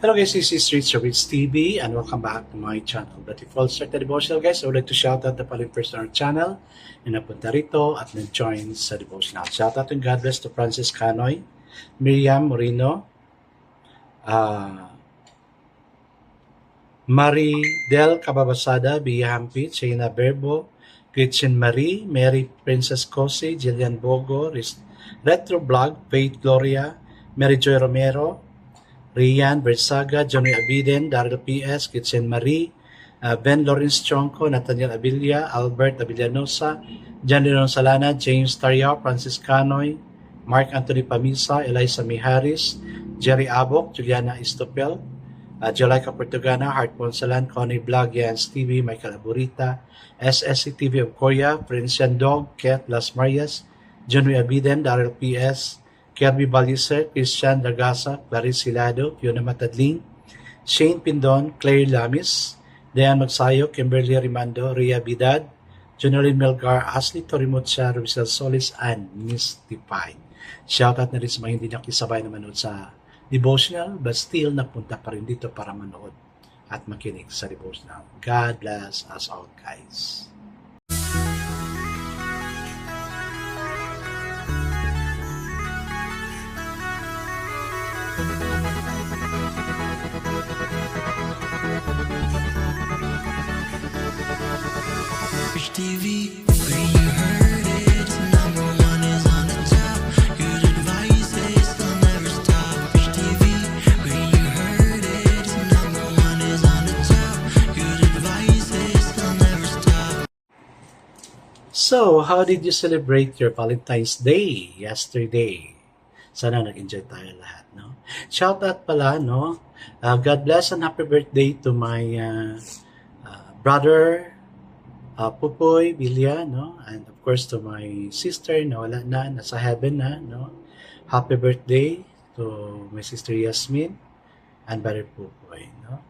Hello guys, this is Richard Ritz TV and welcome back to my channel. But before I start the devotional guys, I would like to shout out the following person on our channel na napunta rito at nag-join sa devotional. Shout out and God bless to Francis Canoy, Miriam Moreno, Marie Del Cababasada, Bia Hampit, Shayna Berbo, Gretchen Marie, Mary Princess Cosi, Jillian Bogo, Retro Blog, Faith Gloria, Mary Joy Romero, Rian Bersaga, Johnny Abiden, Daryl P.S., Kitchen Marie, Ben Lawrence Chonco, Nathaniel Abilia, Albert Abilianosa, John Leon Salana, James Taryao, Francis Canoy, Mark Anthony Pamisa, Eliza Miharis, Jerry Abok, Juliana Istopel, Jolica Portugana, Hart Ponsalan, Connie Blag, Jans TV, Michael Aburita, SSC TV of Korea, Princean Dog, Ket Las Marias, Johnny Abiden, Daryl P.S., Kirby Baliser, Christian Lagasa, Clarice Hilado, Fiona Matadling, Shane Pindon, Claire Lamis, Dayan Magsayo, Kimberly Rimando, Ria Bidad, Jonalyn Melgar, Ashley Torimutsa, Rizal Solis, and Mystified. Shoutout na rin sa mga hindi nakisabay na manood sa devotional but still napunta pa rin dito para manood at makinig sa devotional. God bless us all guys. TV, when you heard it, number one is on the top. Good advice is they'll never stop. TV, when you heard it, number one is on the top. Good advice is they'll never stop. So, how did you celebrate your Valentine's Day yesterday? Sana nag-enjoy tayo lahat, no? Shout out pala, no? God bless and happy birthday to my brother, Pupoy Bilya, no? And of course to my sister na wala na, nasa heaven na, no? Happy birthday to my sister Yasmin and brother Pupoy, no?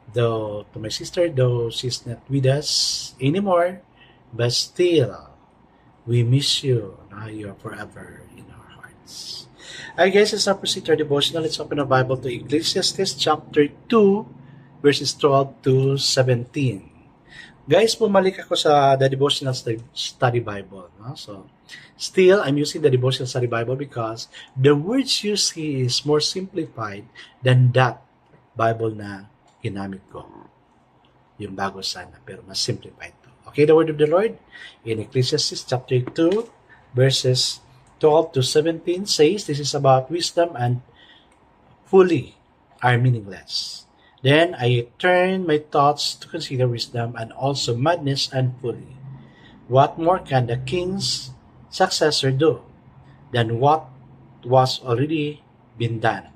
Though to my sister, though she's not with us anymore, but still we miss you. Now you're forever in our hearts. Alright guys, let's now proceed to our devotional. Let's open our Bible to Ecclesiastes chapter 2 verses 12 to 17. Guys, bumalik ako sa the Devotional Study Bible. No? So, still, I'm using the Devotional Study Bible because the words you see is more simplified than that Bible na ginamit ko. Yung bago sana, pero mas simplified to. Okay, the word of the Lord in Ecclesiastes chapter 2, verses 12 to 17 says, this is about wisdom and folly are meaningless. Then I turned my thoughts to consider wisdom and also madness and folly. What more can the king's successor do than what was already been done?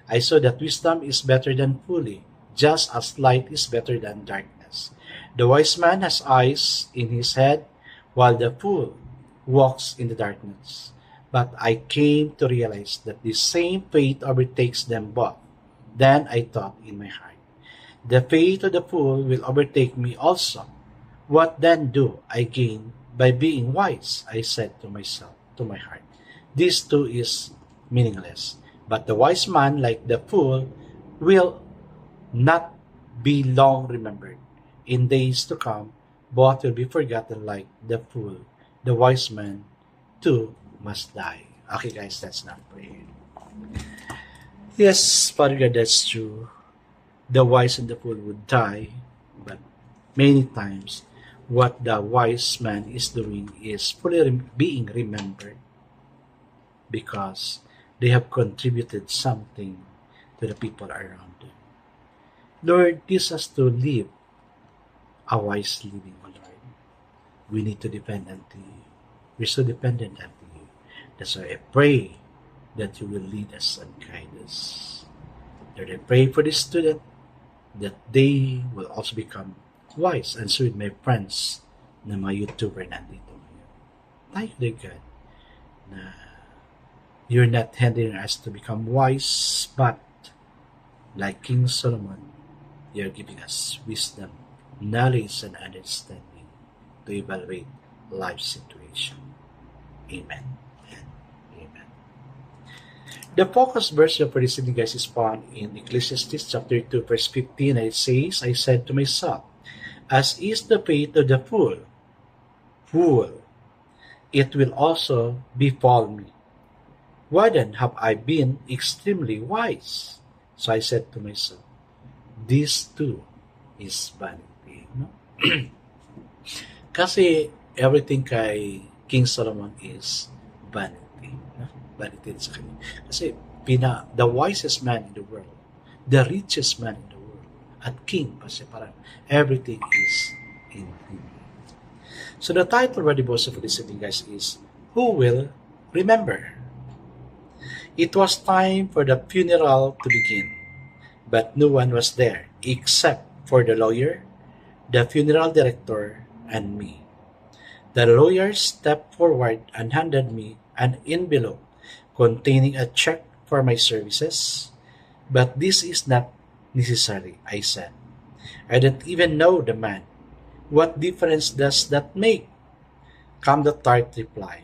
I saw that wisdom is better than folly, just as light is better than darkness. The wise man has eyes in his head, while the fool walks in the darkness. But I came to realize that the same fate overtakes them both. Then I thought in my heart, the fate of the fool will overtake me also. What then do I gain by being wise? I said to myself, to my heart, this too is meaningless. But the wise man, like the fool, will not be long remembered. In days to come, both will be forgotten like the fool. The wise man too must die. Okay guys, let's not pray. Yes, Father God, that's true. The wise and the fool would die, but many times what the wise man is doing is fully being remembered because they have contributed something to the people around them. Lord, teach us to live a wise living, O Lord. We need to depend on you. We're so dependent on you. That's why I pray that you will lead us and guide us. Lord, I pray for this student that they will also become wise and so with my friends na mga YouTuber nandito ngayon. Thank you, God, na you're not hindering us to become wise, but like King Solomon, you're giving us wisdom, knowledge, and understanding to evaluate life situation. Amen and amen. The focus verse for this evening, guys, is found in Ecclesiastes chapter 2, verse 15, and it says, I said to myself, as is the fate of the fool, it will also befall me. Why then have I been extremely wise? So I said to myself, this too is vanity. No? Kasi everything kay King Solomon is vanity. No? Vanity sa kanya. Kasi the wisest man in the world, the richest man in the world, at king, kasi parang everything is in him. So the title of our devotion for this evening, guys, is Who Will Remember? It was time for the funeral to begin, but no one was there except for the lawyer, the funeral director, and me. The lawyer stepped forward and handed me an envelope containing a check for my services. But this is not necessary, I said. I don't even know the man. What difference does that make? Came the tart reply.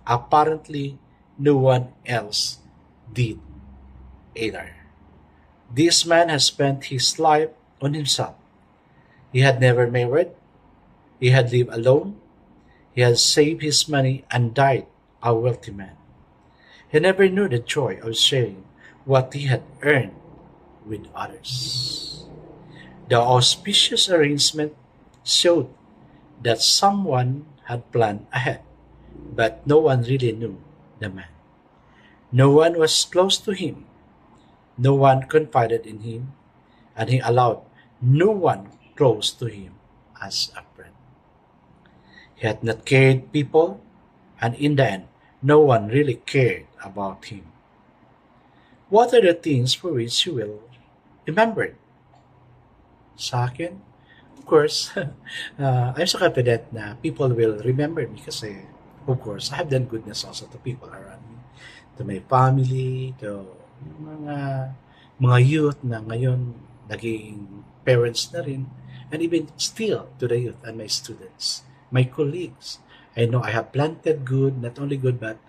Apparently, no one else did either. This man has spent his life on himself. He had never married. He had lived alone. He had saved his money and died a wealthy man. He never knew the joy of sharing what he had earned with others. The auspicious arrangement showed that someone had planned ahead, but no one really knew the man. No one was close to him. No one confided in him, and he allowed no one close to him as a friend. He had not carried people, and in the end, no one really cared about him. What are the things for which you will remember? Sa akin, of course, I'm so confident na people will remember me kasi, of course, I have done goodness also to people around me, to my family, to mga youth na ngayon naging parents na rin, and even still to the youth and my students, my colleagues. I know I have planted good, not only good, but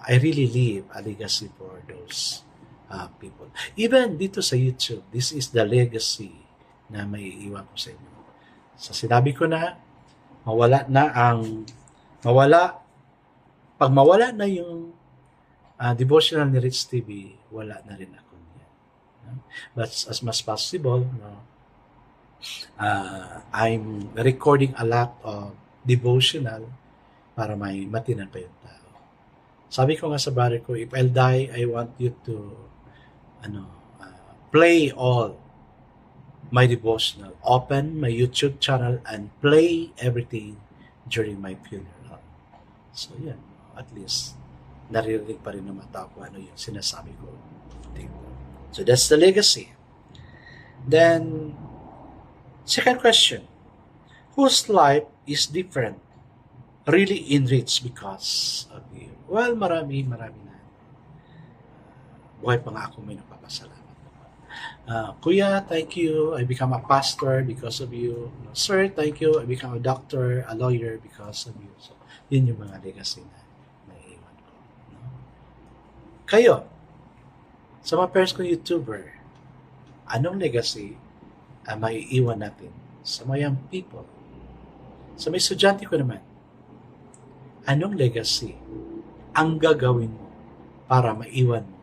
I really leave a legacy for those people. Even dito sa YouTube, this is the legacy na may iwan ko sa inyo. So sinabi ko na, pag mawala na yung devotional ni Rich TV, wala na rin ako niyan. But as much possible, I'm recording a lot of devotional para may matinan pa yung tao. Sabi ko nga sa brother ko, if I'll die, I want you to play all my devotional. Open my YouTube channel and play everything during my funeral. So yan, at least naririnig pa rin ng mga tao kung ano yung sinasabi ko. So that's the legacy. Then, second question, whose life is different, really enriched because of you? Well, marami na. Buhay pa nga ako may nagpapasalamat. Kuya, thank you. I become a pastor because of you. Sir, thank you. I become a doctor, a lawyer because of you. So, yun yung mga legacy na naiiwan ko. Kayo, sa mga parents kong YouTuber, anong legacy ang maiiwan natin sa mga young people? Sa may estudyante ko naman, anong legacy ang gagawin mo para maiwan mo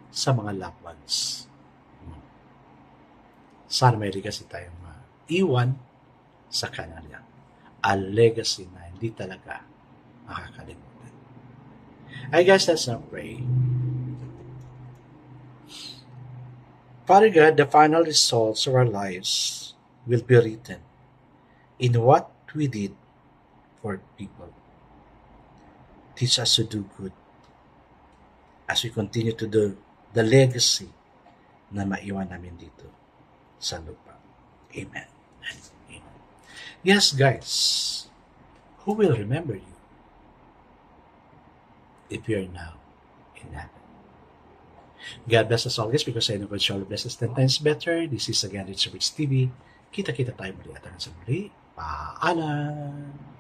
sa mga loved ones? Sana may legacy tayong maiwan sa kanila. A legacy na hindi talaga makakalimutan. I guess let's now pray. Father God, the final results of our lives will be written in what we did for people. Teach us to do good as we continue to do the legacy na maiwan namin dito sa lupa. Amen. Amen. Yes, guys, who will remember you if you're now in heaven? God bless us always because I know God shall bless us 10 times better. This is again Rich TV. Kita-kita tayo muli at hanggang sa muli. Paalam!